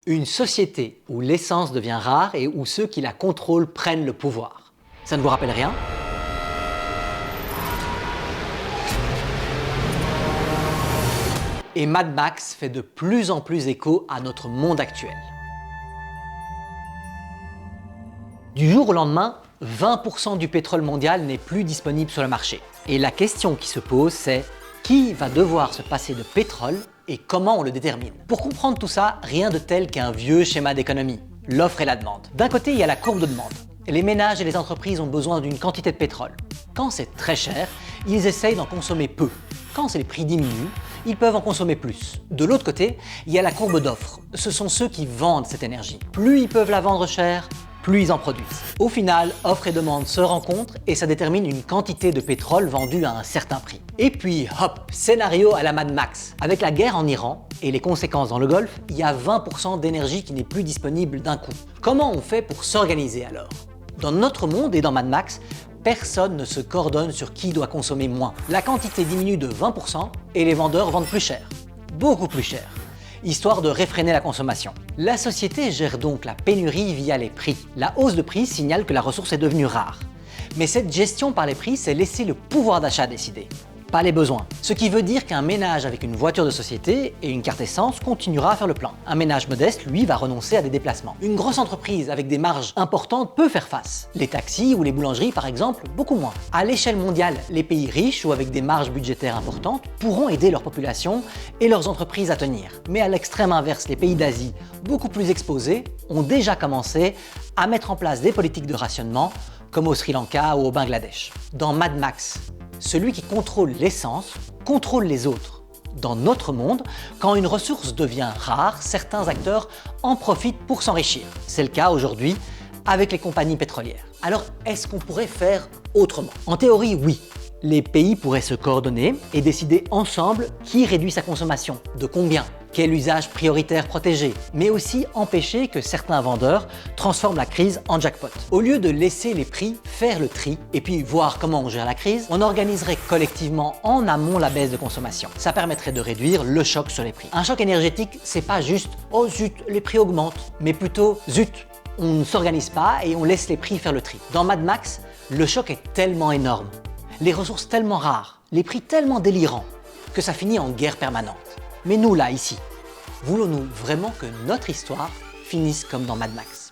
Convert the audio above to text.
Une société où l'essence devient rare et où ceux qui la contrôlent prennent le pouvoir. Ça ne vous rappelle rien? Et Mad Max fait de plus en plus écho à notre monde actuel. Du jour au lendemain, 20% du pétrole mondial n'est plus disponible sur le marché. Et la question qui se pose, c'est qui va devoir se passer de pétrole et comment on le détermine? Pour comprendre tout ça, rien de tel qu'un vieux schéma d'économie, l'offre et la demande. D'un côté, il y a la courbe de demande. Les ménages et les entreprises ont besoin d'une quantité de pétrole. Quand c'est très cher, ils essayent d'en consommer peu. Quand les prix diminuent, ils peuvent en consommer plus. De l'autre côté, il y a la courbe d'offre. Ce sont ceux qui vendent cette énergie. Plus ils peuvent la vendre cher, plus ils en produisent. Au final, offre et demande se rencontrent et ça détermine une quantité de pétrole vendue à un certain prix. Et puis hop, scénario à la Mad Max. Avec la guerre en Iran et les conséquences dans le Golfe, il y a 20% d'énergie qui n'est plus disponible d'un coup. Comment on fait pour s'organiser alors? Dans notre monde et dans Mad Max, personne ne se coordonne sur qui doit consommer moins. La quantité diminue de 20% et les vendeurs vendent plus cher. Beaucoup plus cher. Histoire de réfréner la consommation. La société gère donc la pénurie via les prix. La hausse de prix signale que la ressource est devenue rare. Mais cette gestion par les prix, c'est laisser le pouvoir d'achat décider, pas les besoins. Ce qui veut dire qu'un ménage avec une voiture de société et une carte essence continuera à faire le plein. Un ménage modeste, lui, va renoncer à des déplacements. Une grosse entreprise avec des marges importantes peut faire face. Les taxis ou les boulangeries, par exemple, beaucoup moins. À l'échelle mondiale, les pays riches ou avec des marges budgétaires importantes pourront aider leur population et leurs entreprises à tenir. Mais à l'extrême inverse, les pays d'Asie, beaucoup plus exposés, ont déjà commencé à mettre en place des politiques de rationnement, comme au Sri Lanka ou au Bangladesh. Dans Mad Max, celui qui contrôle l'essence contrôle les autres. Dans notre monde, quand une ressource devient rare, certains acteurs en profitent pour s'enrichir. C'est le cas aujourd'hui avec les compagnies pétrolières. Alors, est-ce qu'on pourrait faire autrement? En théorie, oui. Les pays pourraient se coordonner et décider ensemble qui réduit sa consommation, de combien, quel usage prioritaire protégé, mais aussi empêcher que certains vendeurs transforment la crise en jackpot. Au lieu de laisser les prix faire le tri et puis voir comment on gère la crise, on organiserait collectivement en amont la baisse de consommation. Ça permettrait de réduire le choc sur les prix. Un choc énergétique, c'est pas juste « oh zut, les prix augmentent », mais plutôt « zut, on ne s'organise pas et on laisse les prix faire le tri ». Dans Mad Max, le choc est tellement énorme, les ressources tellement rares, les prix tellement délirants, que ça finit en guerre permanente. Mais nous, là, ici, voulons-nous vraiment que notre histoire finisse comme dans Mad Max?